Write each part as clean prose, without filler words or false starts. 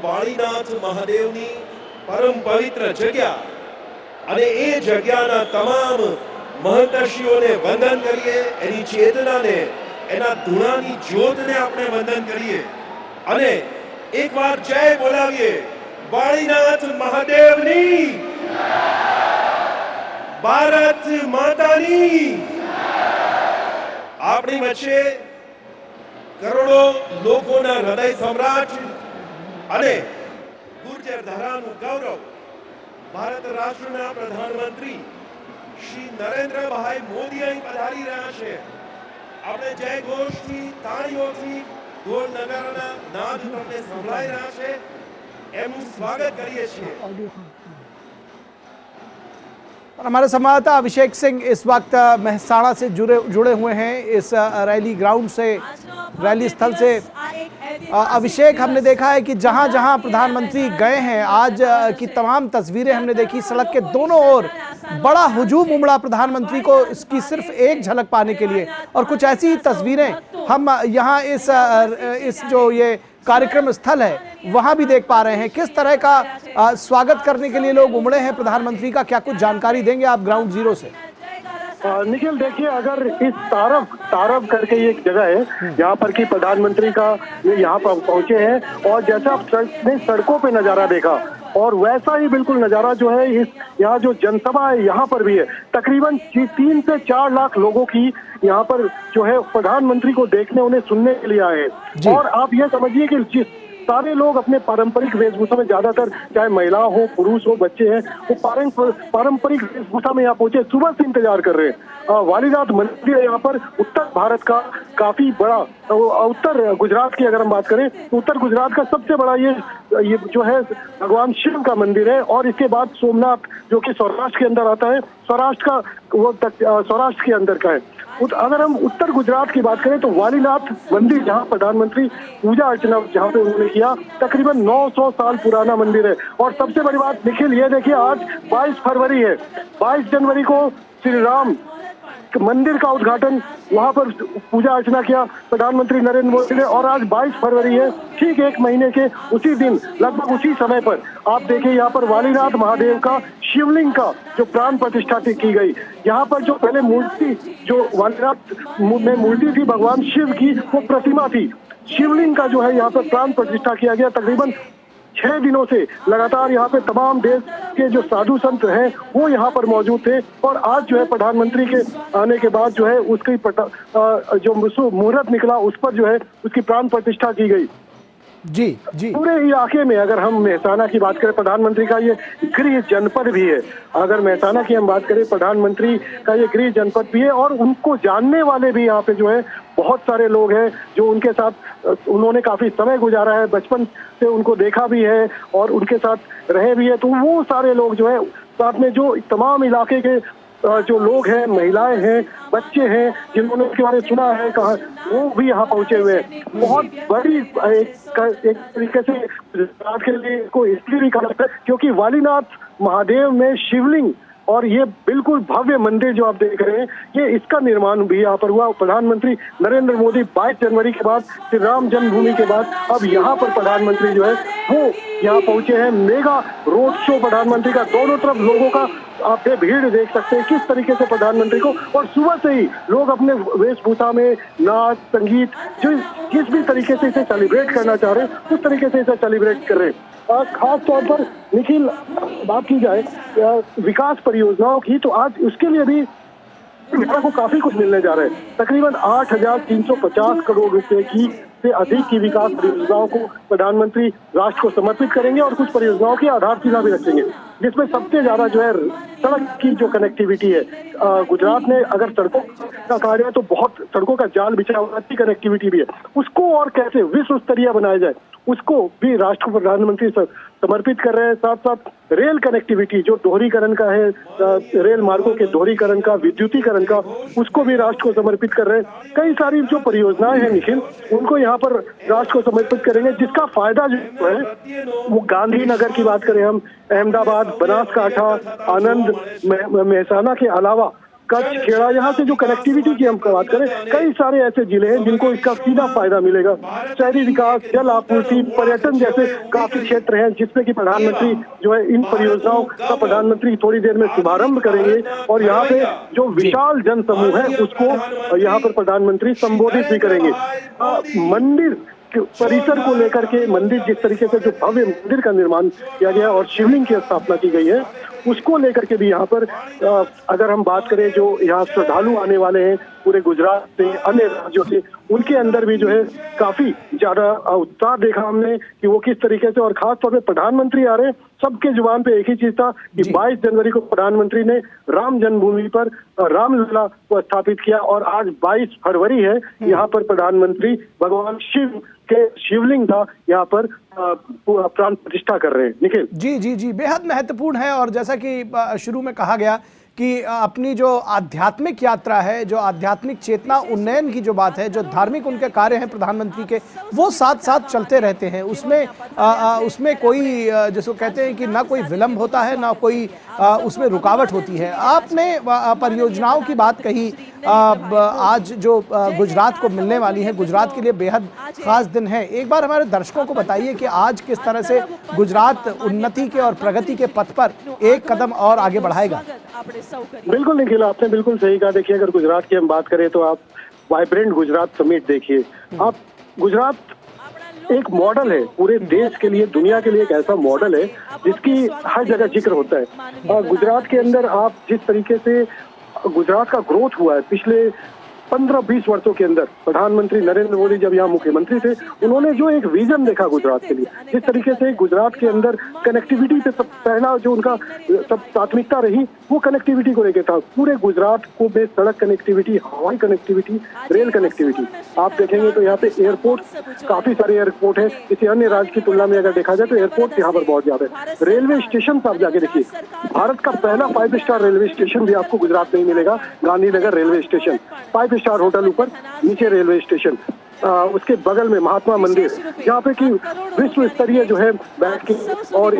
વાળીનાથ મહાદેવની પરમ પવિત્ર જગ્યા અને એ જગ્યાના તમામ મહંતશ્રીઓને વંદન કરીએ, એની ચેતનાને, એના ધૂણાની જ્યોતને આપણે વંદન કરીએ અને એકવાર જય બોલાવીએ વાળીનાથ મહાદેવની, ભારત માતાની। આપણી વચ્ચે કરોડો લોકોના હૃદય સમ્રાટ અને ગુર્જર ધરાનું ગૌરવ ભારત રાષ્ટ્રના પ્રધાનમંત્રી શ્રી નરેન્દ્રભાઈ મોદી અહીં પધારી રહ્યા છે। આપણે જય ઘોષથી, તાળીઓથી, ઢોલ નગારાના નાદ તમને સંભળાઈ રહ્યા છે, એમનું સ્વાગત કરીએ છીએ। और हमारे संवाददाता अभिषेक सिंह इस वक्त मेहसाणा से जुड़े हुए हैं, इस रैली ग्राउंड से, रैली स्थल से। अभिषेक, हमने देखा है कि जहां जहां प्रधानमंत्री गए हैं, आज की तमाम तस्वीरें हमने देखी, सड़क के दोनों ओर बड़ा हुजूम उमड़ा प्रधानमंत्री को इसकी सिर्फ एक झलक पाने के लिए। और कुछ ऐसी तस्वीरें हम यहाँ इस जो ये कार्यक्रम स्थल है वहां भी देख पा रहे हैं। किस तरह का स्वागत करने के लिए लोग उमड़े हैं प्रधानमंत्री का, क्या कुछ जानकारी देंगे आप ग्राउंड जीरो से? निखिल, देखिए, अगर इस तारब करके एक जगह है यहाँ पर कि प्रधानमंत्री का यहाँ पर पहुंचे हैं और जैसा आप सड़कों पे नजारा देखा और वैसा ही बिल्कुल नजारा जो है इस यहाँ जो जनसभा है यहाँ पर भी है। तकरीबन 3 से 4 लाख लोगों की यहाँ पर जो है प्रधानमंत्री को देखने, उन्हें सुनने के लिए आए हैं। और आप ये समझिए कि सारे लोग अपने पारंपरिक वेशभूषा में, ज्यादातर चाहे महिला हो, पुरुष हो, बच्चे हैं, वो पारंपरिक वेशभूषा में यहाँ पहुंचे, सुबह से इंतजार कर रहे हैं। वालीनाथ मंदिर यहाँ पर उत्तर भारत का काफी बड़ा, उत्तर गुजरात की अगर हम बात करें तो उत्तर गुजरात का सबसे बड़ा ये जो है भगवान शिव का मंदिर है। और इसके बाद सोमनाथ जो कि सौराष्ट्र के अंदर आता है, सौराष्ट्र के अंदर का है। अगर हम उत्तर गुजरात की बात करें तो वालीनाथ मंदिर, जहां प्रधानमंत्री पूजा अर्चना जहां पे उन्होंने किया, तकरीबन 900 साल पुराना मंदिर है। और सबसे बड़ी बात निखिल ये देखिए, आज 22 फरवरी है, 22 जनवरी को श्री राम मंदिर का उद्घाटन, वहां पर पूजा अर्चना किया प्रधानमंत्री नरेंद्र मोदी ने। और आज 22 फरवरी है, ठीक 1 महीने के उसी दिन, लगभग उसी समय पर आप देखिए यहाँ पर वालीनाथ महादेव का शिवलिंग का जो प्राण प्रतिष्ठा की गई। यहाँ पर जो पहले मूर्ति, जो वालीनाथ में मूर्ति थी भगवान शिव की, वो प्रतिमा थी। शिवलिंग का जो है यहाँ पर प्राण प्रतिष्ठा किया गया। तकरीबन 6 दिनों से लगातार यहाँ पे तमाम देश के जो साधु संत हैं वो यहाँ पर मौजूद थे। और आज जो है प्रधानमंत्री के आने के बाद जो है उसकी जो मुहूर्त निकला, उस पर जो है उसकी प्राण प्रतिष्ठा की गई। जी जी, पूरे इलाके में अगर हम मेहसाना की बात करें, प्रधानमंत्री का ये गृह जनपद भी है। अगर मेहसाना की हम बात करें, प्रधानमंत्री का ये गृह जनपद भी है। और उनको जानने वाले भी यहाँ पे जो है बहुत सारे लोग हैं जो उनके साथ उन्होंने काफी समय गुजारा है, बचपन से उनको देखा भी है और उनके साथ रहे भी है। तो वो सारे लोग जो है साथ में जो तमाम इलाके के जो लोग हैं, महिलाएं हैं, बच्चे हैं, जिन्होंने उसके बारे में सुना है, कहा, वो भी यहाँ पहुंचे हुए हैं। बहुत बड़ी एक तरीके से गुजरात के लिए को इसलिए भी कहा जाता है क्योंकि वालीनाथ महादेव में शिवलिंग और ये बिल्कुल भव्य मंदिर जो आप देख रहे हैं, ये इसका निर्माण भी यहाँ पर हुआ। प्रधानमंत्री नरेंद्र मोदी 22 जनवरी के बाद, श्री राम जन्मभूमि के बाद, अब यहाँ पर प्रधानमंत्री जो है वो यहाँ पहुंचे हैं। मेगा रोड शो प्रधानमंत्री का, दोनों तरफ लोगों का आप भीड़ देख सकते हैं किस तरीके से प्रधानमंत्री को। और सुबह से ही लोग अपने वेशभूषा में नाच, संगीत, जो जिस भी तरीके से इसे सेलिब्रेट करना चाह रहे हैं उस तरीके से इसे सेलिब्रेट कर रहे हैं। खास तौर पर निखिल, बात की जाए विकास परियोजनाओं की, तो आज उसके लिए भी बिहार को काफी कुछ मिलने जा रहा है। तकरीबन 8,350 करोड़ रुपए की से अधिक की विकास परियोजनाओं को प्रधानमंत्री राष्ट्र को समर्पित करेंगे और कुछ परियोजनाओं की आधारशिला भी रखेंगे, जिसमें सबसे ज्यादा जो है सड़क की जो कनेक्टिविटी है। गुजरात में अगर सड़कों का कार्य है तो बहुत सड़कों का जाल बिछा हुआ, अच्छी कनेक्टिविटी भी है। उसको और कैसे विश्व स्तरीय बनाया जाए, उसको भी राष्ट्र को प्रधानमंत्री समर्पित कर रहे हैं। साथ साथ रेल कनेक्टिविटी जो दोहरीकरण का है, रेल मार्गों के दोहरीकरण का, विद्युतीकरण का, उसको भी राष्ट्र को समर्पित कर रहे हैं। कई सारी जो परियोजनाएं हैं निखिल, उनको यहाँ पर राष्ट्र को समर्पित करेंगे, जिसका फायदा जो है वो गांधीनगर की बात करें हम, अहमदाबाद, बनासकांठा, आनंद, मेहसाना के अलावा कच्छ, खेड़ा, यहाँ से जो कनेक्टिविटी की हम बात करें, कई सारे ऐसे जिले हैं जिनको इसका सीधा फायदा मिलेगा। शहरी विकास, जल आपूर्ति, पर्यटन जैसे काफी क्षेत्र हैं जिसमें कि प्रधानमंत्री जो है इन परियोजनाओं का प्रधानमंत्री थोड़ी देर में शुभारंभ करेंगे और यहाँ पे जो विशाल जन समूह है उसको यहाँ पर प्रधानमंत्री संबोधित भी करेंगे। मंदिर परिसर को लेकर के, मंदिर जिस तरीके से जो भव्य मंदिर का निर्माण किया गया और शिवलिंग की स्थापना की गई है उसको लेकर के भी यहाँ पर अगर हम बात करें, जो यहाँ श्रद्धालु आने वाले हैं पूरे गुजरात से, अन्य राज्यों से, उनके अंदर भी जो है काफी ज्यादा उत्साह देखा हमने कि वो किस तरीके से, और खास तौर पे प्रधानमंत्री आ रहे हैं। सबके जुबान पे एक ही चीज था कि 22 जनवरी को प्रधानमंत्री ने राम जन्मभूमि पर रामलला को स्थापित किया और आज 22 फरवरी है। यहाँ पर प्रधानमंत्री भगवान शिव के शिवलिंग का यहाँ पर प्राण प्रतिष्ठा कर रहे हैं। निखिल जी जी जी, बेहद महत्वपूर्ण है। और जैसा कि शुरू में कहा गया कि अपनी जो आध्यात्मिक यात्रा है, जो आध्यात्मिक चेतना उन्नयन की जो बात है, जो धार्मिक उनके कार्य हैं प्रधानमंत्री के, वो साथ साथ चलते रहते हैं। उसमें कोई जिसको कहते हैं कि ना कोई विलंब होता है, ना कोई उसमें रुकावट होती है। आपने परियोजनाओं की बात कही, आज जो गुजरात को मिलने वाली है, गुजरात के लिए बेहद खास दिन है। एक बार हमारे दर्शकों को बताइए कि आज किस तरह से गुजरात उन्नति के और प्रगति के पथ पर एक कदम और आगे बढ़ाएगा। बिल्कुल निखिल, आपने बिल्कुल सही कहा। देखिए, अगर गुजरात की हम बात करें तो आप वाइब्रेंट गुजरात समिट देखिए। आप गुजरात एक मॉडल है पूरे देश के लिए, दुनिया के लिए एक ऐसा मॉडल है जिसकी हर जगह जिक्र होता है। और गुजरात के अंदर आप जिस तरीके से गुजरात का ग्रोथ हुआ है पिछले 15-20 वर्षों के अंदर, प्रधानमंत्री नरेंद्र मोदी जब यहाँ मुख्यमंत्री थे, उन्होंने जो एक विजन देखा गुजरात के लिए, जिस तरीके से गुजरात के अंदर कनेक्टिविटी पे सब पहला जो उनका सब प्राथमिकता रही वो कनेक्टिविटी को लेकर था। पूरे गुजरात को में सड़क कनेक्टिविटी, हवाई कनेक्टिविटी, रेल कनेक्टिविटी। आप देखेंगे तो यहाँ पे एयरपोर्ट, काफी सारे एयरपोर्ट है। किसी अन्य राज्य की तुलना में अगर देखा जाए तो एयरपोर्ट यहाँ पर बहुत ज्यादा है। रेलवे स्टेशन आप जाके देखिए, भारत का पहला 5 स्टार रेलवे स्टेशन भी आपको गुजरात में ही मिलेगा, Gandhinagar railway station. 5 star hotel ऊपर, नीचे रेलवे स्टेशन, उसके बगल में महात्मा मंदिर, जहाँ पे कि विश्व स्तरीय जो है बैठ के और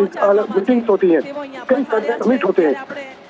मीटिंग्स होती हैं, कई सारे समिट होते हैं।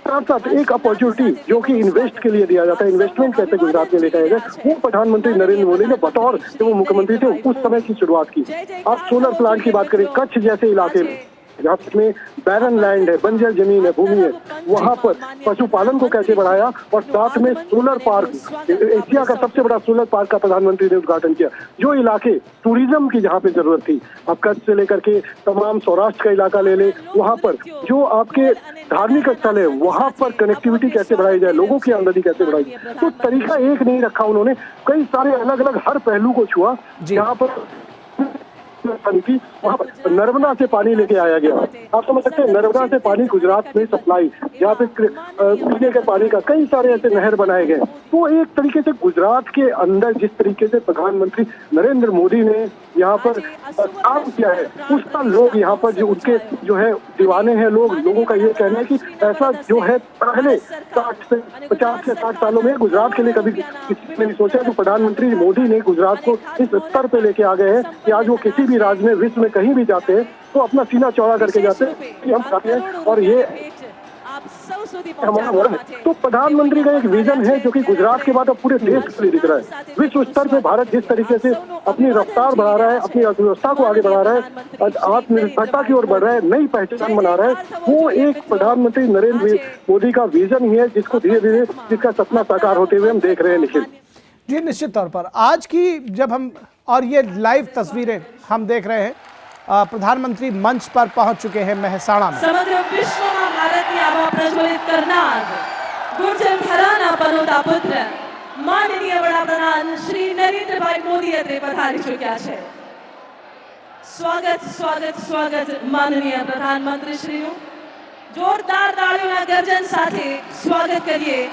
साथ साथ एक अपॉर्चुनिटी जो कि इन्वेस्ट के लिए दिया जाता है, इन्वेस्टमेंट कैसे गुजरात में लेकर आएगा, वो प्रधानमंत्री नरेंद्र मोदी ने बतौर जब वो मुख्यमंत्री थे उस समय की शुरुआत की। आप सोलर प्लांट की बात करें, कच्छ जैसे इलाके में जहाँ में बैरन लैंड है, बंजर जमीन है, भूमि है, वहाँ पर पशुपालन को कैसे बढ़ाया और साथ में सोलर पार्क, एशिया का सबसे बड़ा सोलर पार्क का प्रधानमंत्री ने उद्घाटन किया। जो इलाके टूरिज्म की जहाँ पे जरूरत थी, अब कच्छ से लेकर के तमाम सौराष्ट्र का इलाका ले ले, वहाँ पर जो आपके धार्मिक स्थल है वहाँ पर कनेक्टिविटी कैसे बढ़ाई जाए, लोगों की आमदनी कैसे बढ़ाई जाए, तो तरीका एक नहीं रखा उन्होंने, कई सारे अलग अलग हर पहलू को छुआ। यहाँ पर थी, वहाँ पर नर्मदा से पानी लेके आया गया। आप समझ सकते हैं, नर्मदा से पानी गुजरात में सप्लाई, यहाँ पे पीने के पानी का कई सारे ऐसे नहर बनाए गए। तो एक तरीके से गुजरात के अंदर जिस तरीके से प्रधानमंत्री नरेंद्र मोदी ने यहाँ पर काम किया है, उसका लोग यहाँ पर जो उनके जो है दीवाने हैं, लोगों का ये कहना है कि ऐसा जो है पहले 50 से 60 सालों में गुजरात के लिए कभी किसी ने नहीं सोचा। तो प्रधानमंत्री मोदी ने गुजरात को इस स्तर पे लेके आ गए हैं कि आज वो किसी भी राज्य में, विश्व में कहीं भी जाते हैं तो अपना सीना चौड़ा करके जाते हैं कि हम चाहते हैं, और ये हमारा वर्ग है। तो प्रधानमंत्री का एक विजन है जो कि गुजरात के बाद अब पूरे देश के लिए दिख रहा है। विश्व स्तर पे भारत जिस तरीके से अपनी रफ्तार बढ़ा रहा है, अपनी अर्थव्यवस्था को आगे बढ़ा रहा है, आत्मनिर्भरता की ओर बढ़ रहा है, नई पहचान बना रहा है, वो एक प्रधानमंत्री नरेंद्र मोदी का विजन ही है जिसको धीरे धीरे जिसका सपना साकार होते हुए हम देख रहे हैं। निखिल जी, निश्चित तौर पर आज की जब हम, और ये लाइव तस्वीरें हम देख रहे हैं, प्रधानमंत्री मंच पर पहुंच चुके हैं मेहसाणा में। समग्र विश्व में भारत की आभा प्रज्वलित करनार गुर्जर घराना पनोता पुत्र माननीय वडाप्रधान श्री नरेंद्रभाई मोदी अत्रे पधारी चुक्या है। स्वागत स्वागत स्वागत माननीय प्रधानमंत्री श्री, जोरदार ताळीओना गर्जन साथे स्वागत करिए।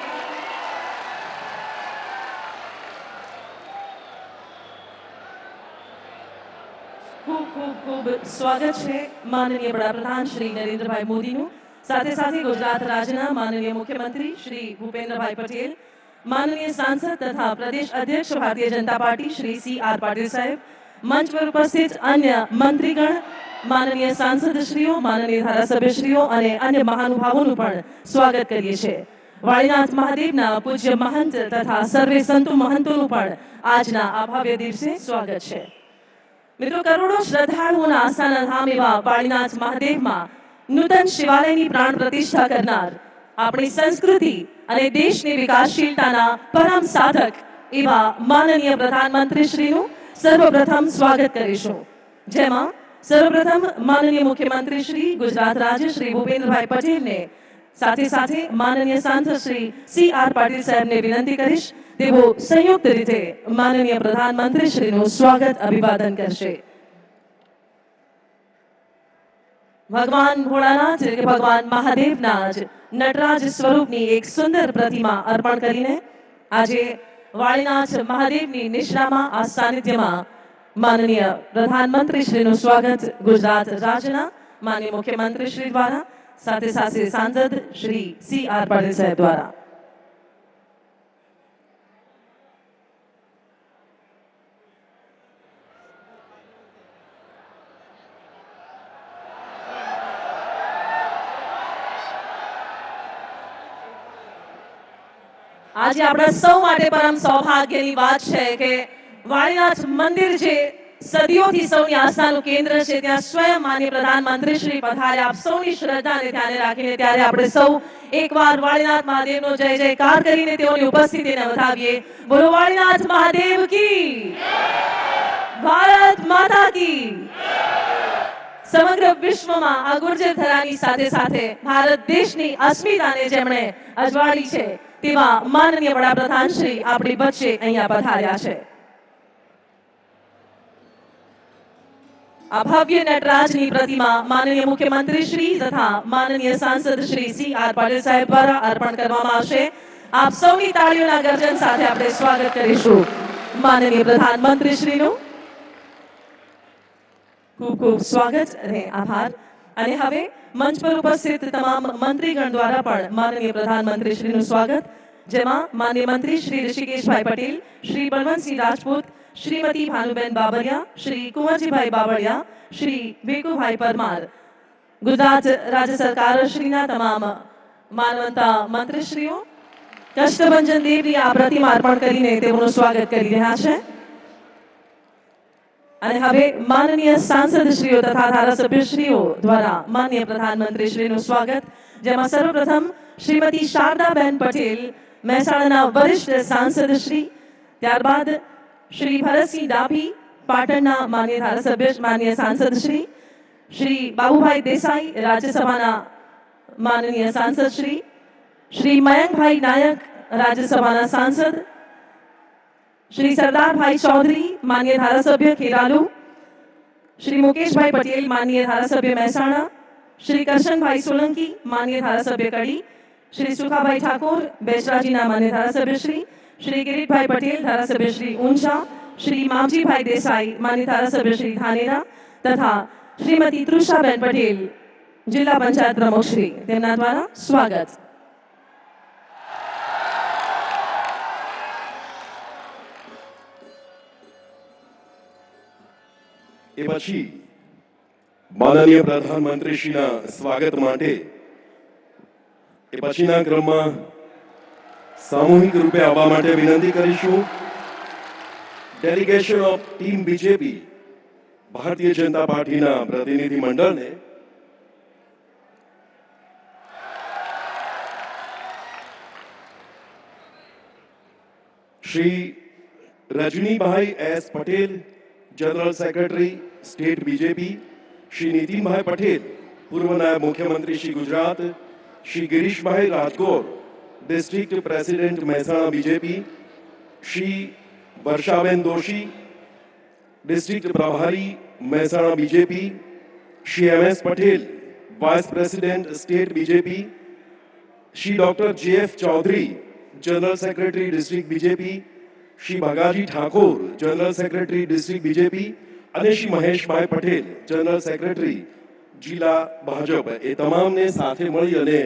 खूब खूब खूब स्वागत है माननीय वडाप्रधान श्री नरेंद्रभाई मोदी नु, साथे साथे गुजरात राज्यना माननीय मुख्यमंत्री श्री भूपेन्द्रभाई पटेल, माननीय सांसद तथा प्रदेश अध्यक्ष भारतीय जनता पार्टी श्री CR पाटिल साहेब, मंच पर उपस्थित अन्य मंत्रीगण, माननीय सांसद श्रीओ, माननीय धारासभ्य श्रीओ અને अन्य महानुभावों નું પણ સ્વાગત કરીએ છીએ। વાળીનાથ મહાદેવના પૂજ્ય મહંત તથા સર્વે સંતો મહંતોનું પણ આજના આ ભવ્ય દિવસે સ્વાગત છે. મિત્રો, કરોડો શ્રદ્ધાળુઓના આસ્થાના ધામ એવા વાળીનાથ મહાદેવમાં નૂતન શિવાલયની પ્રાણ પ્રતિષ્ઠા કરનાર આપણી સંસ્કૃતિ અને દેશની વિકાસશીલતાના પરમ સાધક એવા માનનીય પ્રધાનમંત્રી શ્રીનું સર્વપ્રથમ સ્વાગત કરીશું, જેમાં સર્વપ્રથમ માનનીય મુખ્યમંત્રી શ્રી ગુજરાત રાજ્ય શ્રી ભૂપેન્દ્રભાઈ પટેલને સાથે સાથે માનનીય સાંસદ શ્રી CR પાટીલ સાહેબને વિનંતી કરીશ તેઓ સંયુક્ત રીતે માનનીય પ્રધાનમંત્રી શ્રીનું સ્વાગત અભિવાદન કરશે. ભગવાન ભોળાનાથ એટલે કે ભગવાન મહાદેવના જ નટરાજ સ્વરૂપની એક સુંદર પ્રતિમા અર્પણ કરીને આજે વાળીનાથ મહાદેવની નિશ્રામાં આ સાનિધ્યમાં માનનીય પ્રધાનમંત્રી શ્રીનું સ્વાગત ગુજરાત રાજ્યના માનનીય મુખ્યમંત્રી શ્રી દ્વારા સાથે સાથે સાંસદ શ્રી CR પાટીલ સાહેબ દ્વારા. આજે આપણા સૌ માટે પરમ સૌભાગ્યની વાત છે કે વાળીનાથ મંદિર જે સદીઓથી સૌની આસ્થાનું કેન્દ્ર છે ત્યાં સ્વયં માનનીય પ્રધાનમંત્રી શ્રી પધાર્યા. આપ સૌની શ્રદ્ધાને ધ્યાને રાખીને ત્યારે આપણે સૌ એકવાર વાળીનાથ મહાદેવનો જય જયકાર કરીને તેઓની ઉપસ્થિતિને વધાવીએ. બોલો વાળીનાથ મહાદેવ કી, ભારત માતા કી. સમગ્ર વિશ્વમાં આ ગુર્જર ધરાની સાથે સાથે ભારત દેશની અસ્મિતાને જેમણે અજવાળી છે તેવા માનનીય વડાપ્રધાન શ્રી આપણી વચ્ચે અહીંયા પધાર્યા છે. આ ભવ્ય નટરાજની પ્રતિમા માનનીય મુખ્યમંત્રી શ્રી તથા માનનીય સાંસદ શ્રી CR પાટીલ સાહેબ દ્વારા અર્પણ કરવામાં આવશે. આપ સૌની તાળીઓના ગર્જન સાથે આપણે સ્વાગત કરીશું માનનીય પ્રધાનમંત્રી શ્રીનું. ખૂબ ખૂબ સ્વાગત અને આભાર. અને હવે મંચ પર ઉપસ્થિત તમામ મંત્રીગણ દ્વારા પણ માનનીય પ્રધાનમંત્રી શ્રીનું સ્વાગત, જેમાં માનનીય મંત્રી શ્રી ઋષિકેશભાઈ પટેલ, શ્રી બળવંતસિંહ રાજપૂત, શ્રીમતી ભાનુબેન બાબરિયા, શ્રી કુંવરજીભાઈ બાબરિયા, શ્રી ભીખુભાઈ પરમાર, ગુજરાત રાજ્ય સરકાર શ્રીના તમામ માનવંતા મંત્રીશ્રીઓ કષ્ટભંજન દેવની આ પ્રતિમા અર્પણ કરીને તેમનું સ્વાગત કરી રહ્યા છે. અને હવે માનનીય સાંસદશ્રીઓ તથા ધારાસભ્યશ્રીઓ દ્વારા માનનીય પ્રધાનમંત્રી શ્રીનું સ્વાગત, જેમાં સર્વપ્રથમ શ્રીમતી શારદાબેન પટેલ મહેસાણાના વરિષ્ઠ સાંસદ શ્રી, ત્યારબાદ શ્રી ભરતસિંહ ડાભી પાટણના માનનીય ધારાસભ્ય માનનીય સાંસદ શ્રી, શ્રી બાબુભાઈ દેસાઈ રાજ્યસભાના માનનીય સાંસદ શ્રી, શ્રી મયંકભાઈ નાયક રાજ્યસભાના સાંસદ, श्री सरदार भाई चौधरी माननीय धारासभ्य खेरालू, श्री मुकेश भाई पटेल माननीय धारासभ्य महसाणा, श्री करशन भाई सोलंकी माननीय धारासभ्य कड़ी, श्री सुखा भाई ठाकुर बेचराजीना माननीय धारासभ्य श्री किरीट भाई पटेल धारासभ्य श्री ऊंचा, श्री मामजी भाई देसाई माननीय धारासभ्य श्री धानेरा तथा श्रीमती तृषाबेन पटेल जिला पंचायत प्रमुख श्री तेमना द्वारा स्वागत. એ પછી માનનીય પ્રધાનમંત્રીશ્રીના સ્વાગત માટે એ પછીના ક્રમમાં સામૂહિક રૂપે આવવા માટે વિનંતી કરીશું. Delegation of team BJP Bharatiya Janata પાર્ટીના પ્રતિનિધિ મંડળને Shri Rajnibhai S Patel general secretary state BJP, Shri Nitin भाई पटेल पूर्व नायब मुख्यमंत्री Shri Gujarat, Shri Girish bhai Rajgor district president Mehsana BJP, Shri Varshaben Doshi district प्रभारी Mehsana BJP, Shri MS Patel vice president state BJP, Shri doctor JF Chaudhary general secretary district BJP, Shri Bhagaji Thakur general secretary district BJP અને શ્રી મહેશભાઈ પટેલ જનરલ સેક્રેટરી જિલ્લા ભાજપ એ તમામને સાથે મળી અને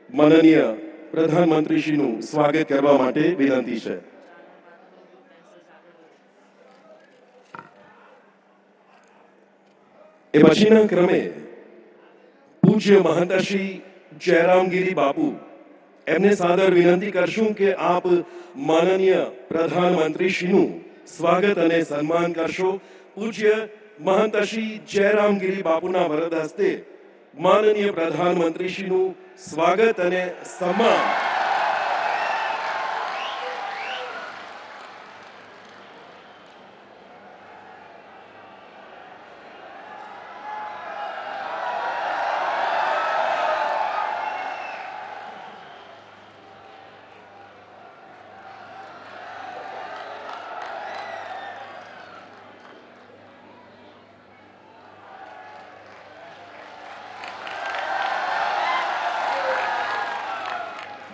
માનનીય પ્રધાનમંત્રીશ્રીનું સ્વાગત કરવા માટે વિનંતી છે. એ પછીના ક્રમે પૂજ્ય મહંત શ્રી જયરામગીરી બાપુ એમને સાદર વિનંતી કરશું કે આપ માનનીય પ્રધાનમંત્રીશ્રીનું સ્વાગત અને સન્માન કરશો. પૂજ્ય મહંત શ્રી જયરામગીરી બાપુના વરદ હસ્તે માનનીય પ્રધાનમંત્રીશ્રીનું સ્વાગત અને સન્માન.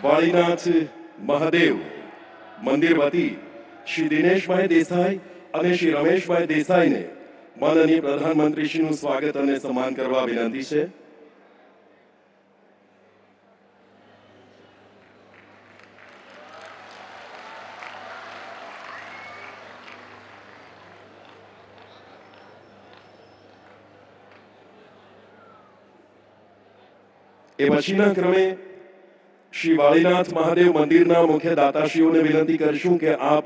વાળીનાથ મહાદેવ મંદિર વતી શ્રી દિનેશભાઈ દેસાઈ અને શ્રી રમેશભાઈ દેસાઈને માનનીય પ્રધાનમંત્રીશ્રીનું સ્વાગત અને સન્માન કરવા વિનંતી છે. એ પછીના ક્રમે શ્રી વાળીનાથ મહાદેવ મંદિરના મુખ્ય દાતાશ્રીઓને વિનંતી કરશું કે આપ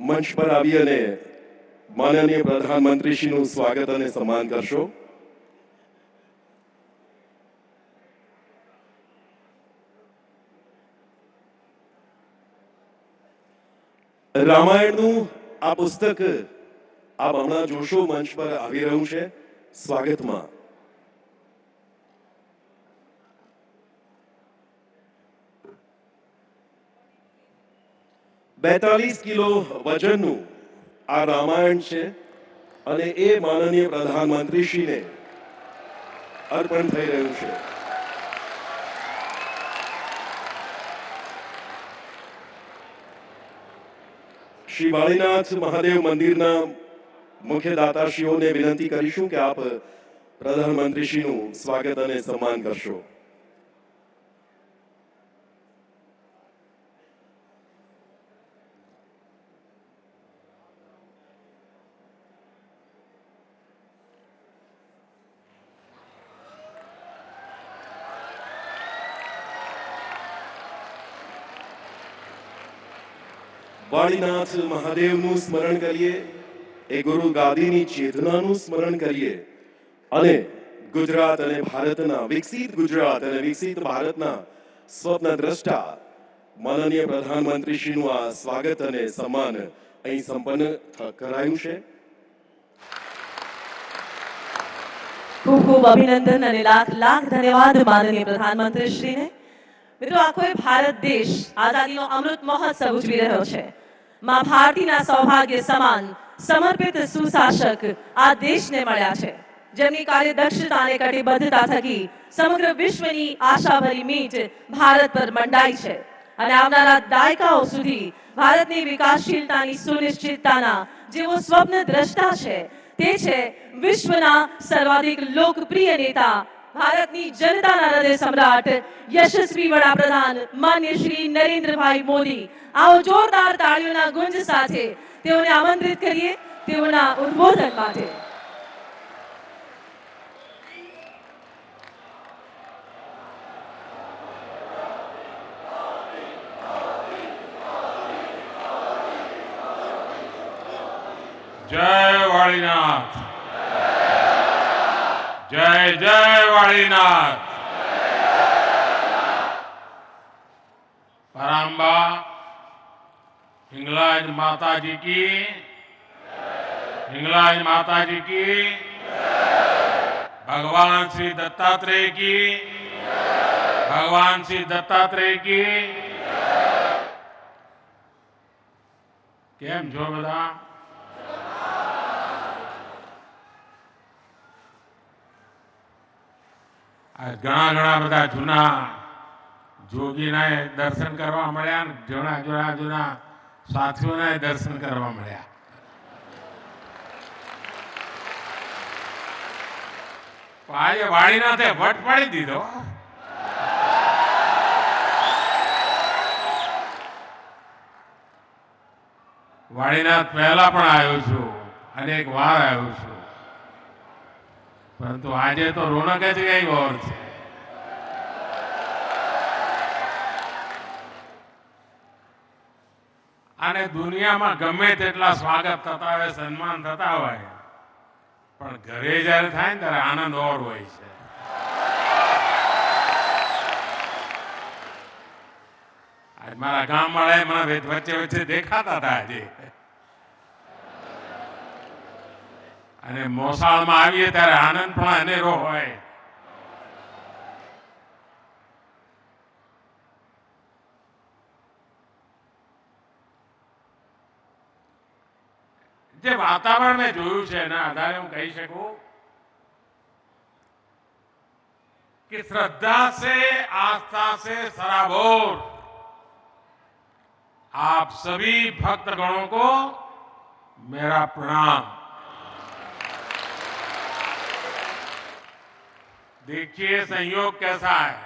મંચ પર આવી અને માનનીય પ્રધાનમંત્રીશ્રીનું સ્વાગત અને સન્માન કરશો. રામાયણનું આ પુસ્તક આપ હમણાં જોશો મંચ પર આવી રહ્યું છે. સ્વાગતમાં 42 કિલો વજનનું આ રામાયણ છે અને એ માનનીય પ્રધાનમંત્રીશ્રીને અર્પણ થઈ રહ્યું છે. શ્રી વાળીનાથ મહાદેવ મંદિરના મુખ્ય દાતાશ્રીઓને વિનંતી કરીશું કે આપ પ્રધાનમંત્રીશ્રીનું સ્વાગત અને સન્માન કરશો. વાળીનાથ મહાદેવનું સ્મરણ કરીએ, એ ગુરુ ગાદીની ચેતનાનું સ્મરણ કરીએ અને ગુજરાત અને ભારતના વિકસિત ગુજરાત અને વિકસિત ભારતના સ્વપ્ન દ્રષ્ટા માનનીય પ્રધાનમંત્રીશ્રીનું આ સ્વાગત અને સન્માન અહીં સંપન્ન કરાયું છે. ખૂબ ખૂબ અભિનંદન અને લાખ લાખ ધન્યવાદ માનનીય પ્રધાનમંત્રીશ્રીને. મિત્રો, આખો ભારત દેશ આઝાદીનો અમૃત મહોત્સવ ઉજવી રહ્યો છે. માં ભારતીના સૌભાગ્ય સમાન સમર્પિત સુશાસક આ દેશને મળ્યા છે, જેમની કાર્યદક્ષતા અને કટિબદ્ધતા થકી સમગ્ર વિશ્વની આશાભરી મીટ ભારત પર મંડાઈ છે અને આવનારા દાયકાઓ સુધી ભારતની વિકાસશીલતાની સુનિશ્ચિતતાના જેવો સ્વપ્ન દ્રષ્ટા છે તે છે વિશ્વના સર્વાધિક લોકપ્રિય નેતા, ભારતની જનતાના હૃદય સમ્રાટ, યશસ્વી વડાપ્રધાન માન્ય શ્રી નરેન્દ્રભાઈ મોદી. આવો જોરદાર તાળીઓના ગુંજ સાથે તેઓને આમંત્રિત કરીએ તેઓના ઉદ્બોધન માટે. જય વાળીનાથ, જય જય વાળીનાથ. पराम्बा हिंगलाज माता जी की, हिंगलाज माता जी की, भगवान श्री दत्तात्रेय की, भगवान श्री दत्तात्रेय की. केम जो बधा घना घना बधा जूना जोगीना दर्शन करवा मळ्या, जूना जूना जूना साथियों दर्शन करवा मळ्या. आज वाळीनाथे वट पाड़ी दीधो. वाळीनाथ पहला पण आव्यो छुं, अनेक वार आव्यो छुं, परंतु आजे तो रोनक ज कई और छे. અને દુનિયામાં ગમે તેટલા સ્વાગત થતા હોય, સન્માન થતા હોય, પણ ઘરે જ્યારે થાય ને ત્યારે આનંદ ઓર હોય છે. આજ મારા ગામવાળાએ મને વચ્ચે વચ્ચે દેખાતા હતા આજે, અને મોસાળમાં આવીએ ત્યારે આનંદ પણ અનેરો હોય. જે વાતાવરણ મેં જોયું છે એના આધારે હું કહી શકું कि श्रद्धा से, आस्था से सराबोर आप सभी भक्तगणों को मेरा प्रणाम. देखिए संयोग कैसा है.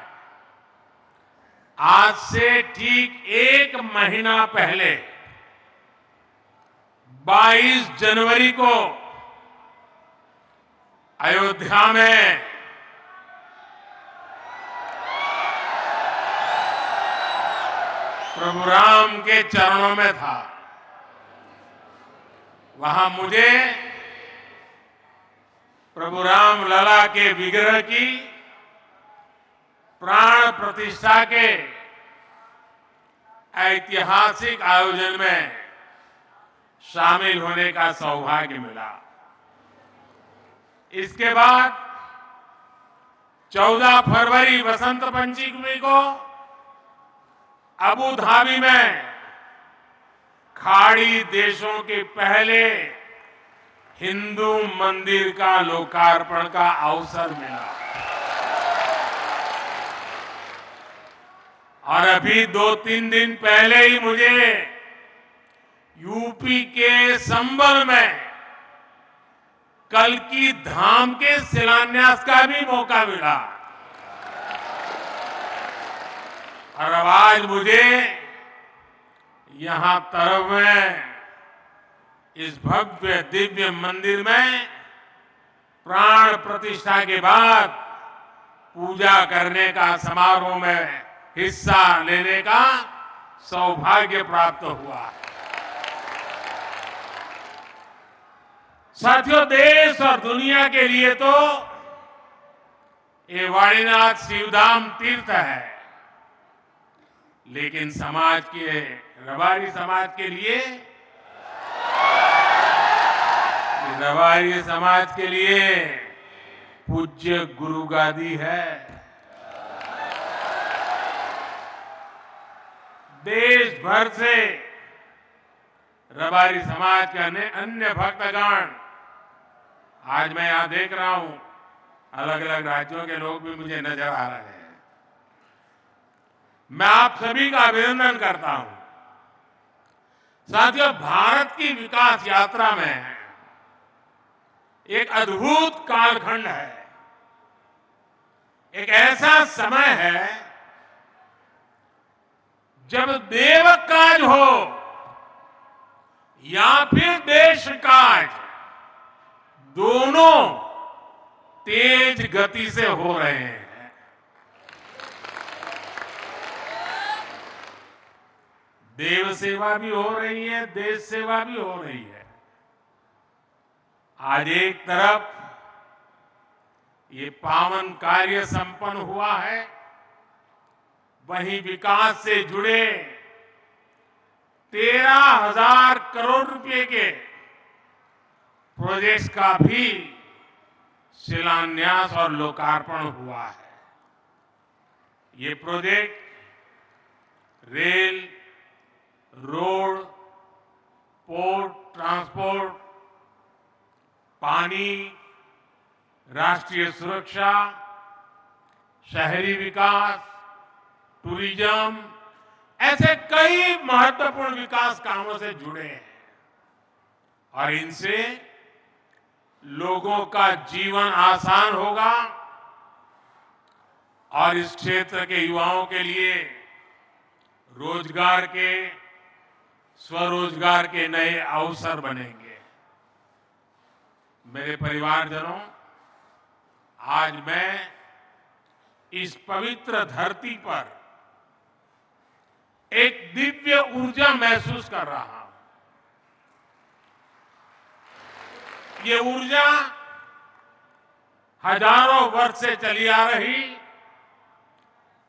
आज से ठीक 1 महीना पहले 22 जनवरी को अयोध्या में प्रभु राम के चरणों में था. वहां मुझे प्रभु राम लला के विग्रह की प्राण प्रतिष्ठा के ऐतिहासिक आयोजन में शामिल होने का सौभाग्य मिला. इसके बाद 14 फरवरी वसंत पंचमी को अबू धाबी में खाड़ी देशों के पहले हिंदू मंदिर का लोकार्पण का अवसर मिला. और अभी 2-3 दिन पहले ही मुझे यूपी के संबल में कल्की धाम के शिलान्यास का भी मौका मिला. और अब आज मुझे यहां तरफ में इस भव्य दिव्य मंदिर में प्राण प्रतिष्ठा के बाद पूजा करने का समारोह में हिस्सा लेने का सौभाग्य प्राप्त हुआ है. साथियों, देश और दुनिया के लिए तो ये वाणीनाथ शिवधाम तीर्थ है, लेकिन समाज के, रबारी समाज के लिए, रबारी समाज के लिए पूज्य गुरु गादी है. देश भर से रबारी समाज के अन्य भक्तगण, आज मैं यहां देख रहा हूं, अलग अलग राज्यों के लोग भी मुझे नजर आ रहे हैं. मैं आप सभी का अभिनंदन करता हूं. साथियों, भारत की विकास यात्रा में एक अद्भुत कालखंड है. एक ऐसा समय है जब देव काज हो या फिर देश काज, दोनों तेज गति से हो रहे हैं. देव सेवा भी हो रही है, देश सेवा भी हो रही है. आज एक तरफ ये पावन कार्य संपन्न हुआ है, वहीं विकास से जुड़े 13,000 करोड़ रुपए के प्रोजेक्ट्स का भी शिलान्यास और लोकार्पण हुआ है. ये project rail, road, port, transport, पानी, राष्ट्रीय सुरक्षा, शहरी विकास, टूरिज्म, ऐसे कई महत्वपूर्ण विकास कामों से जुड़े हैं. और इनसे लोगों का जीवन आसान होगा और इस क्षेत्र के युवाओं के लिए रोजगार के, स्वरोजगार के नए अवसर बनेंगे. मेरे परिवारजनों, आज मैं इस पवित्र धरती पर एक दिव्य ऊर्जा महसूस कर रहा हूं। ये ऊर्जा हजारों वर्ष से चली आ रही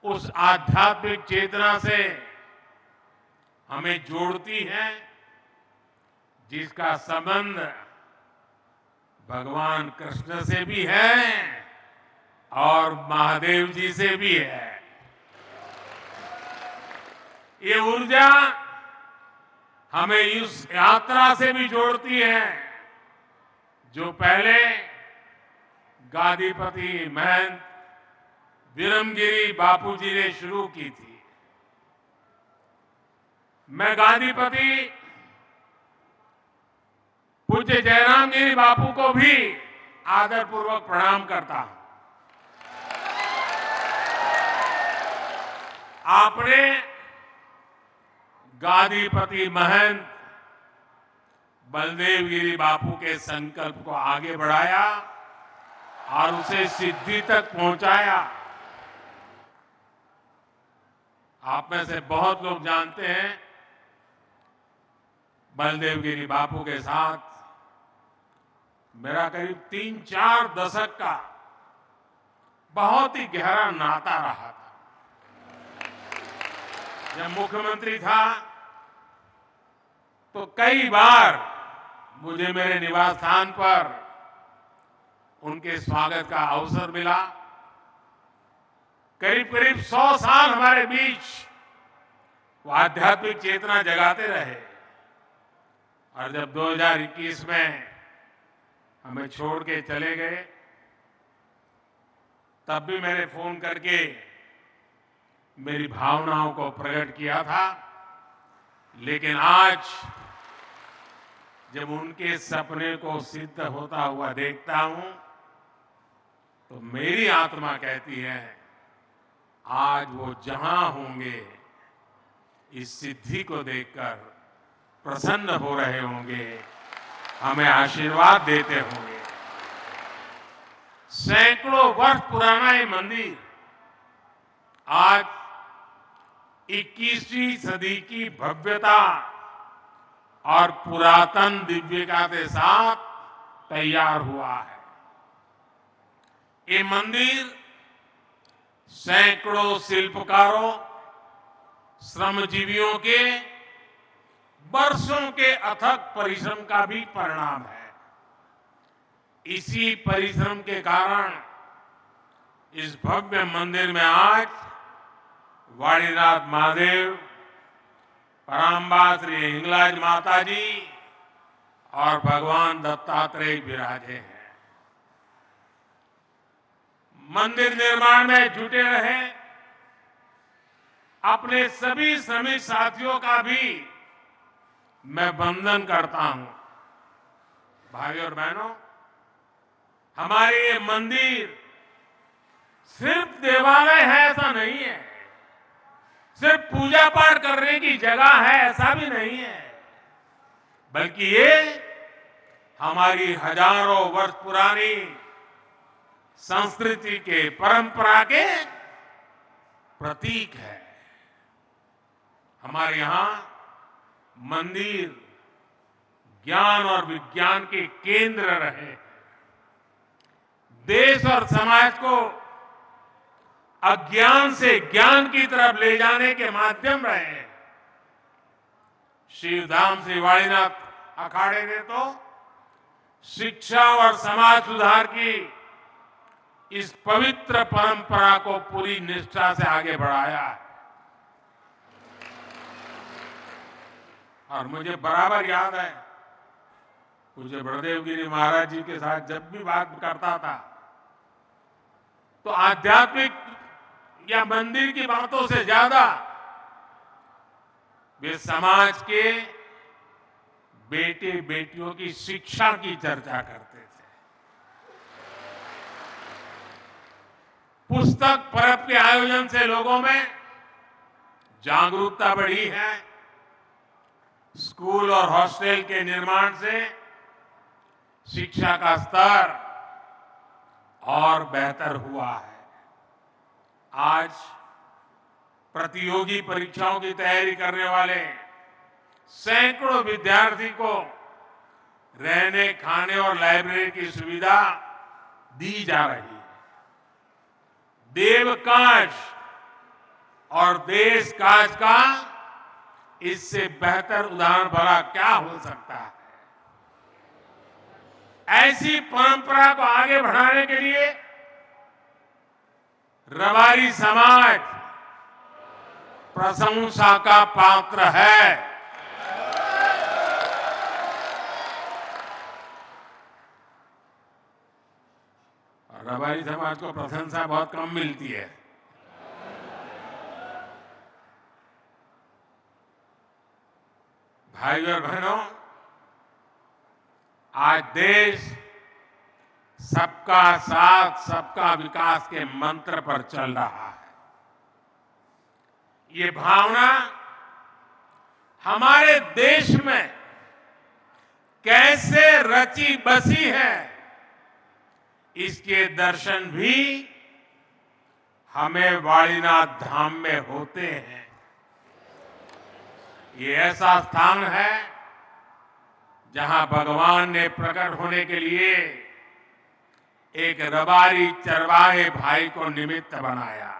उस आध्यात्मिक चेतना से हमें जोड़ती है, जिसका संबंध भगवान कृष्ण से भी है और महादेव जी से भी है। ये ऊर्जा हमें इस यात्रा से भी जोड़ती है जो पहले गादीपति महंत विरमगिरी बापू जी ने शुरू की थी। मैं गादीपति पूज्य जयराम गिरी बापू को भी आदरपूर्वक प्रणाम करता हूं। आपने गादीपति महंत बलदेव गिरी बापू के संकल्प को आगे बढ़ाया और उसे सिद्धि तक पहुंचाया। आप में से बहुत लोग जानते हैं, बलदेव गिरी बापू के साथ मेरा करीब 3-4 दशक का बहुत ही गहरा नाता रहा था। जब मुख्यमंत्री था तो कई बार मुझे मेरे निवास स्थान पर उनके स्वागत का अवसर मिला। करीब करीब 100 साल हमारे बीच वो आध्यात्मिक चेतना जगाते रहे और जब 2021 में हमें छोड़ के चले गए तब भी मैंने फोन करके मेरी भावनाओं को प्रकट किया था। लेकिन आज जब उनके सपने को सिद्ध होता हुआ देखता हूं तो मेरी आत्मा कहती है आज वो जहां होंगे इस सिद्धि को देखकर प्रसन्न हो रहे होंगे, हमें आशीर्वाद देते होंगे। सैकड़ों वर्ष पुराना ये मंदिर आज 21वीं सदी की भव्यता और पुरातन दिव्यता के साथ तैयार हुआ है। ये मंदिर सैकड़ों शिल्पकारों, श्रमजीवियों के वर्षों के अथक परिश्रम का भी परिणाम है। इसी परिश्रम के कारण इस भव्य मंदिर में आज वाणीनाथ महादेव, पराम्बा श्री हिंगलाज माता जी और भगवान दत्तात्रेय विराजे हैं। मंदिर निर्माण में जुटे रहे अपने सभी श्रमिक साथियों का भी मैं वंदन करता हूं। भाइयों और बहनों, हमारे ये मंदिर सिर्फ देवालय है ऐसा नहीं है, सिर्फ पूजा पाठ करने की जगह है ऐसा भी नहीं है, बल्कि ये हमारी हजारों वर्ष पुरानी संस्कृति के, परंपरा के प्रतीक है। हमारे यहां मंदिर ज्ञान और विज्ञान के केंद्र रहे, देश और समाज को अज्ञान से ज्ञान की तरफ ले जाने के माध्यम रहे। शिवधाम श्री वाणीनाथ अखाड़े ने तो शिक्षा और समाज सुधार की इस पवित्र परंपरा को पूरी निष्ठा से आगे बढ़ाया है। और मुझे बराबर याद है, पूज्य बड़देव गिरी महाराज जी के साथ जब भी बात करता था तो आध्यात्मिक या मंदिर की बातों से ज्यादा वे समाज के बेटे बेटियों की शिक्षा की चर्चा करते थे। पुस्तक पर्व के आयोजन से लोगों में जागरूकता बढ़ी है। स्कूल और हॉस्टल के निर्माण से शिक्षा का स्तर और बेहतर हुआ है। आज प्रतियोगी परीक्षाओं की तैयारी करने वाले सैकड़ों विद्यार्थी को रहने, खाने और लाइब्रेरी की सुविधा दी जा रही है। देवकाश और देश काज का इससे बेहतर उदाहरण भला क्या हो सकता है। ऐसी परंपरा को आगे बढ़ाने के लिए रबारी समाज प्रशंसा का पात्र है। रबारी समाज को प्रशंसा बहुत कम मिलती है। भाइयों और बहनों, आज देश सबका साथ सबका विकास के मंत्र पर चल रहा है। ये भावना हमारे देश में कैसे रची बसी है, इसके दर्शन भी हमें वाणीनाथ धाम में होते हैं। ये ऐसा स्थान है जहां भगवान ने प्रकट होने के लिए एक रबारी चरवाहे भाई को निमित्त बनाया।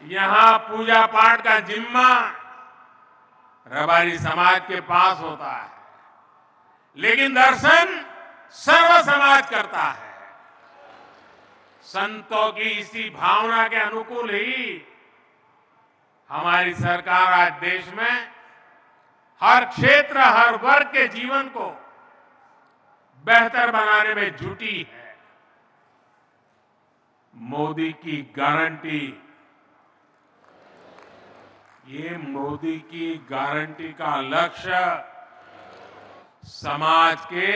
यहां पूजा पाठ का जिम्मा रबारी समाज के पास होता है, लेकिन दर्शन सर्व समाज करता है। संतों की इसी भावना के अनुकूल ही हमारी सरकार आज देश में हर क्षेत्र, हर वर्ग के जीवन को बेहतर बनाने में जुटी है। मोदी की गारंटी, ये मोदी की गारंटी का लक्ष्य समाज के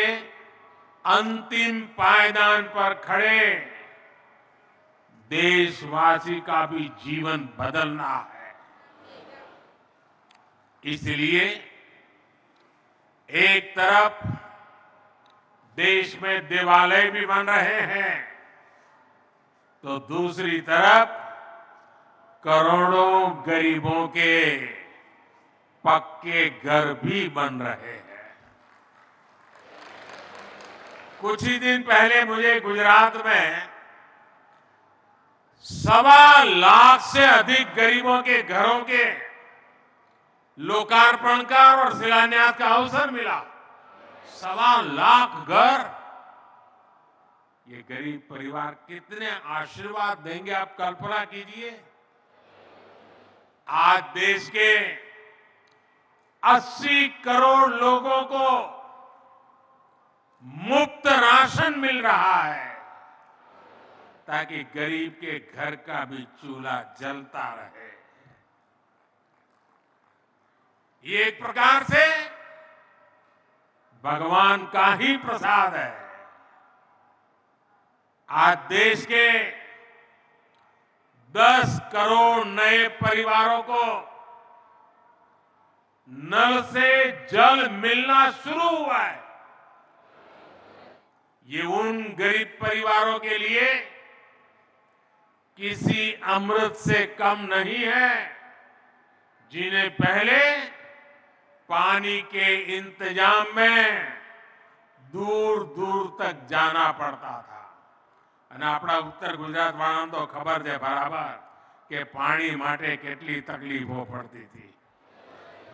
अंतिम पायदान पर खड़े देशवासी का भी जीवन बदलना है। इसलिए एक तरफ देश में देवालय भी बन रहे हैं, तो दूसरी तरफ करोड़ों गरीबों के पक्के घर भी बन रहे हैं। कुछ ही दिन पहले मुझे गुजरात में 1.25 लाख से अधिक गरीबों के घरों के लोकार्पण का और शिलान्यास का अवसर मिला। 1.25 लाख घर। ये गरीब परिवार कितने आशीर्वाद देंगे, आप कल्पना कीजिए। आज देश के 80 करोड़ लोगों को मुफ्त राशन मिल रहा है, ताकि गरीब के घर का भी चूल्हा जलता रहे। ये एक प्रकार से भगवान का ही प्रसाद है। आज देश के 10 करोड़ नए परिवारों को नल से जल मिलना शुरू हुआ है। ये उन गरीब परिवारों के लिए किसी अमृत से कम नहीं है, जिन्हें पहले पानी के इंतजाम में दूर दूर तक जाना पड़ता था। અને આપણા ઉત્તર ગુજરાત વાળાને તો ખબર છે બરાબર કે પાણી માટે કેટલી તકલીફો પડતી હતી।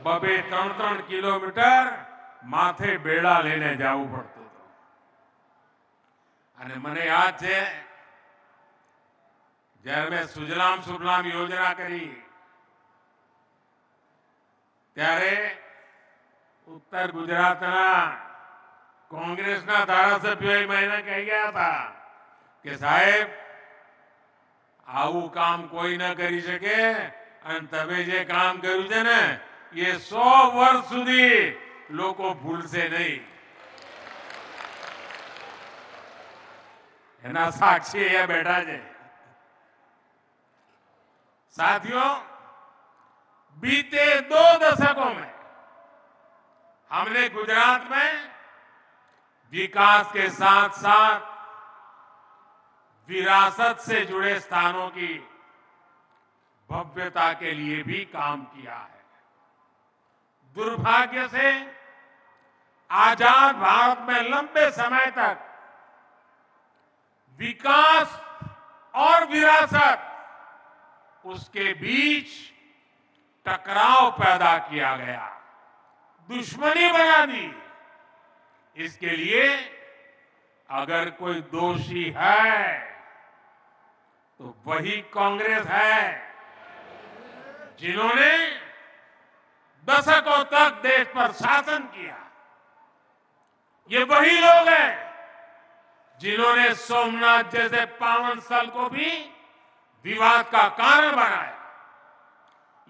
2-3 કિલોમીટર માથે બેડા લઈને જવું પડતું હતું। અને મને યાદ છે જ્યારે મેં સુજલામ સુફલામ યોજના કરી ત્યારે उत्तर गुजरातना कांग्रेसना धारासभ्योए મને કહી ગયા હતા કે સાહેબ આવું કામ કોઈ ન કરી શકે અને તમે જે કામ કર્યું છે ને એ 100 વર્ષ સુધી લોકો ભૂલશે નહીં। એના સાક્ષી અહીંયા બેઠા છે। साथियों, बीते 2 दशकों में हमने गुजरात में विकास के साथ साथ विरासत से जुड़े स्थानों की भव्यता के लिए भी काम किया है। दुर्भाग्य से आजाद भारत में लंबे समय तक विकास और विरासत, उसके बीच टकराव पैदा किया गया, दुश्मनी बना दी। इसके लिए अगर कोई दोषी है तो वही कांग्रेस है, जिन्होंने दशकों तक देश पर शासन किया। ये वही लोग हैं जिन्होंने सोमनाथ जैसे पावन स्थल को भी विवाद का कारण बनाया।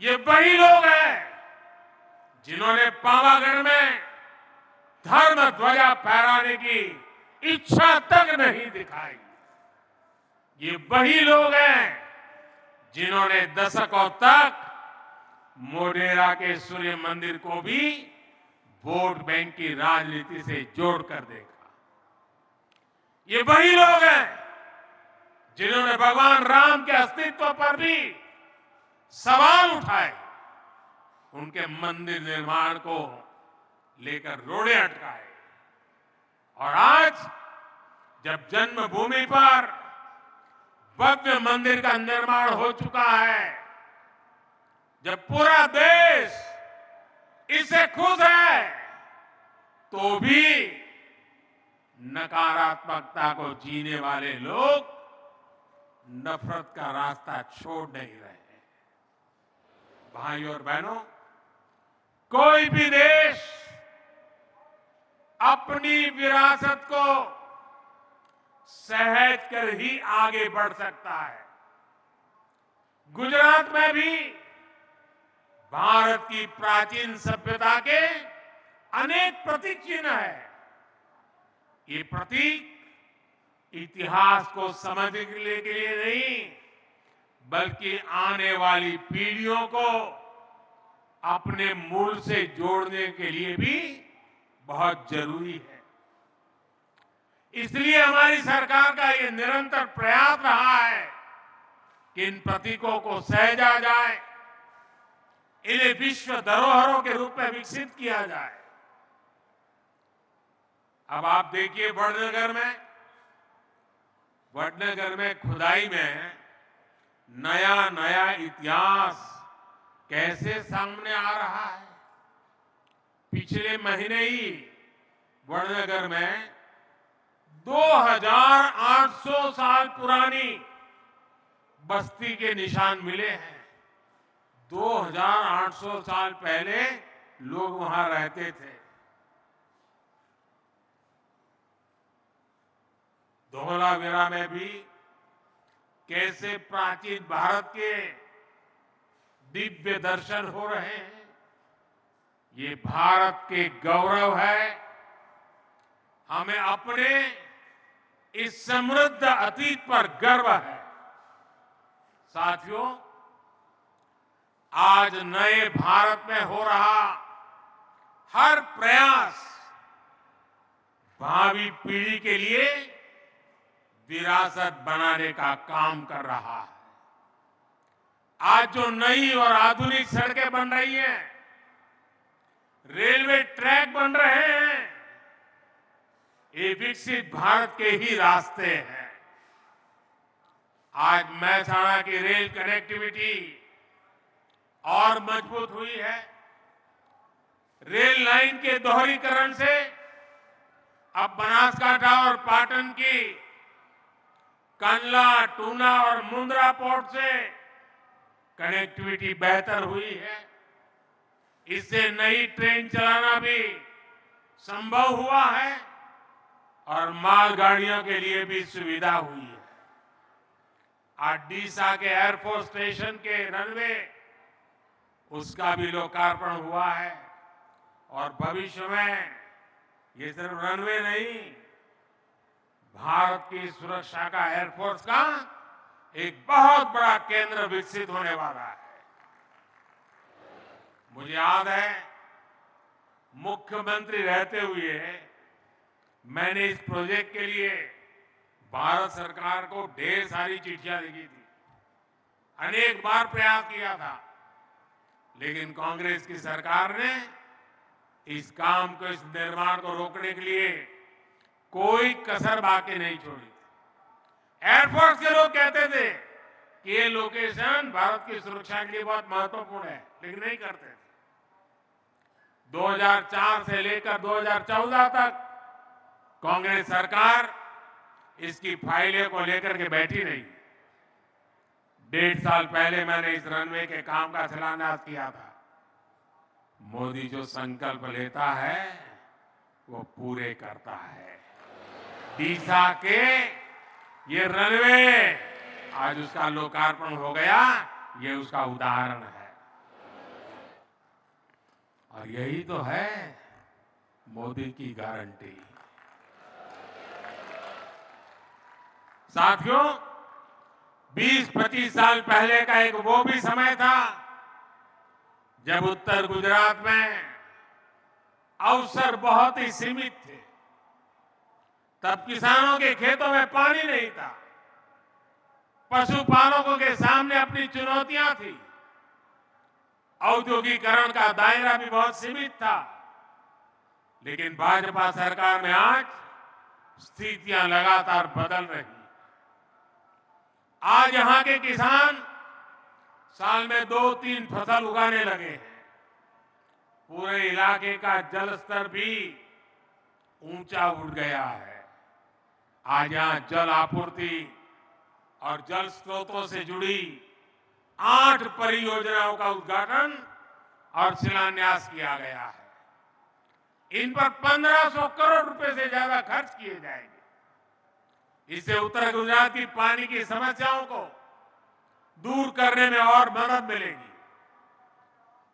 ये वही लोग हैं जिन्होंने पावागढ़ में धर्म ध्वजा फहराने की इच्छा तक नहीं दिखाई। ये वही लोग हैं जिन्होंने दशकों तक मोढेरा के सूर्य मंदिर को भी वोट बैंक की राजनीति से जोड़कर देखा। ये वही लोग हैं जिन्होंने भगवान राम के अस्तित्व पर भी सवाल उठाए, उनके मंदिर निर्माण को लेकर रोड़े अटकाए। और आज जब जन्मभूमि पर भव्य मंदिर का निर्माण हो चुका है, जब पूरा देश इससे खुश है, तो भी नकारात्मकता को जीने वाले लोग नफरत का रास्ता छोड़ नहीं रहे। भाइयों और बहनों, कोई भी देश अपनी विरासत को सहज कर ही आगे बढ़ सकता है। गुजरात में भी भारत की प्राचीन सभ्यता के अनेक प्रतीक चिन्ह है। ये प्रतीक इतिहास को समझने के लिए नहीं, बल्कि आने वाली पीढ़ियों को अपने मूल से जोड़ने के लिए भी बहुत जरूरी है। इसलिए हमारी सरकार का ये निरंतर प्रयास रहा है कि इन प्रतीकों को सहेजा जाए, इन्हें विश्व धरोहरों के रूप में विकसित किया जाए। अब आप देखिए वडनगर में खुदाई में नया नया इतिहास कैसे सामने आ रहा है। पिछले महीने ही वडनगर में 2800 साल पुरानी बस्ती के निशान मिले हैं। 2800 साल पहले लोग वहां रहते थे। धौलावीरा में भी कैसे प्राचीन भारत के दिव्य दर्शन हो रहे हैं। ये भारत के गौरव है। हमें अपने इस समृद्ध अतीत पर गर्व है। साथियों, आज नए भारत में हो रहा हर प्रयास भावी पीढ़ी के लिए विरासत बनाने का काम कर रहा है। आज जो नई और आधुनिक सड़कें बन रही हैं, रेलवे ट्रैक बन रहे हैं, ये विकसित भारत के ही रास्ते हैं। आज मेहसाणा की रेल कनेक्टिविटी और मजबूत हुई है। रेल लाइन के दोहरीकरण से अब बनासकांठा और पाटन की कंडला, टूना और मुंद्रा पोर्ट से कनेक्टिविटी बेहतर हुई है। इससे नई ट्रेन चलाना भी संभव हुआ है और मालगाड़ियों के लिए भी सुविधा हुई है। आज डीसा के एयरफोर्स स्टेशन के रनवे, उसका भी लोकार्पण हुआ है। और भविष्य में ये सिर्फ रनवे नहीं, भारत की सुरक्षा का एयरफोर्स का एक बहुत बड़ा केंद्र विकसित होने वाला है। मुझे याद है, मुख्यमंत्री रहते हुए मैंने इस प्रोजेक्ट के लिए भारत सरकार को ढेर सारी चिट्ठियां लिखी थी, अनेक बार प्रयास किया था, लेकिन कांग्रेस की सरकार ने इस काम को, इस निर्माण को रोकने के लिए कोई कसर बाकी नहीं छोड़ी। एयरफोर्स के लोग कहते थे कि ये लोकेशन भारत की सुरक्षा के लिए बहुत महत्वपूर्ण है, लेकिन नहीं करते थे। 2004 से लेकर 2014 तक कांग्रेस सरकार इसकी फाइलें को लेकर के बैठी नहीं। 1.5 साल पहले मैंने इस रनवे के काम का शिलान्यास किया था। मोदी जो संकल्प लेता है वो पूरे करता है। डीसा के ये रनवे आज उसका लोकार्पण हो गया, ये उसका उदाहरण है। और यही तो है मोदी की गारंटी। साथियों, 20-25 साल पहले का एक वो भी समय था जब उत्तर गुजरात में अवसर बहुत ही सीमित थे। तब किसानों के खेतों में पानी नहीं था, पशुपालकों के सामने अपनी चुनौतियां थी, औद्योगिकरण का दायरा भी बहुत सीमित था। लेकिन भाजपा सरकार में आज स्थितियां लगातार बदल रही। आज यहां के किसान साल में 2-3 फसल उगाने लगे हैं। पूरे इलाके का जल स्तर भी ऊंचा उठ गया है। आज यहां जल आपूर्ति और जल स्रोतों से जुड़ी 8 परियोजनाओं का उद्घाटन और शिलान्यास किया गया है। इन पर 1500 करोड़ रुपए से ज्यादा खर्च किए जाएंगे। इससे उत्तर गुजरात की पानी की समस्याओं को दूर करने में और मदद मिलेगी।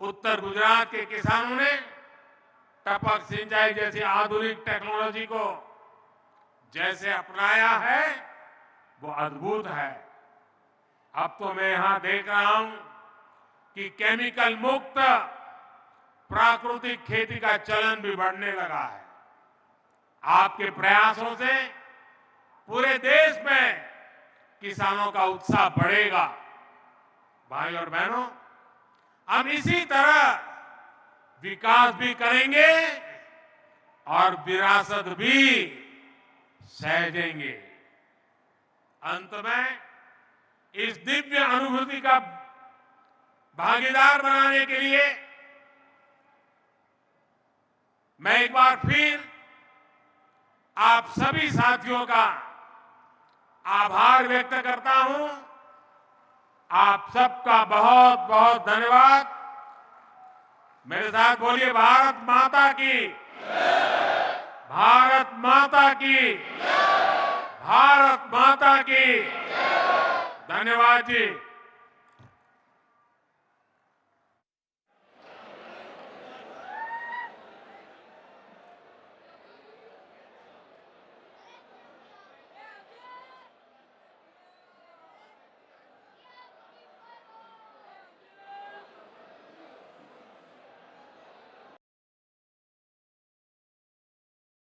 उत्तर गुजरात के किसानों ने टपक सिंचाई जैसी आधुनिक टेक्नोलॉजी को जैसे अपनाया है वो अद्भुत है। अब तो मैं यहां देख रहा हूं कि केमिकल मुक्त प्राकृतिक खेती का चलन भी बढ़ने लगा है। आपके प्रयासों से पूरे देश में किसानों का उत्साह बढ़ेगा। भाई और बहनों, हम इसी तरह विकास भी करेंगे और विरासत भी सहेजेंगे। अंत में इस दिव्य अनुभूति का भागीदार बनाने के लिए मैं एक बार फिर आप सभी साथियों का आभार व्यक्त करता हूं। आप सबका बहुत बहुत धन्यवाद। मेरे साथ बोलिए, भारत माता की, भारत माता की, भारत माता की। धन्यवाद जी।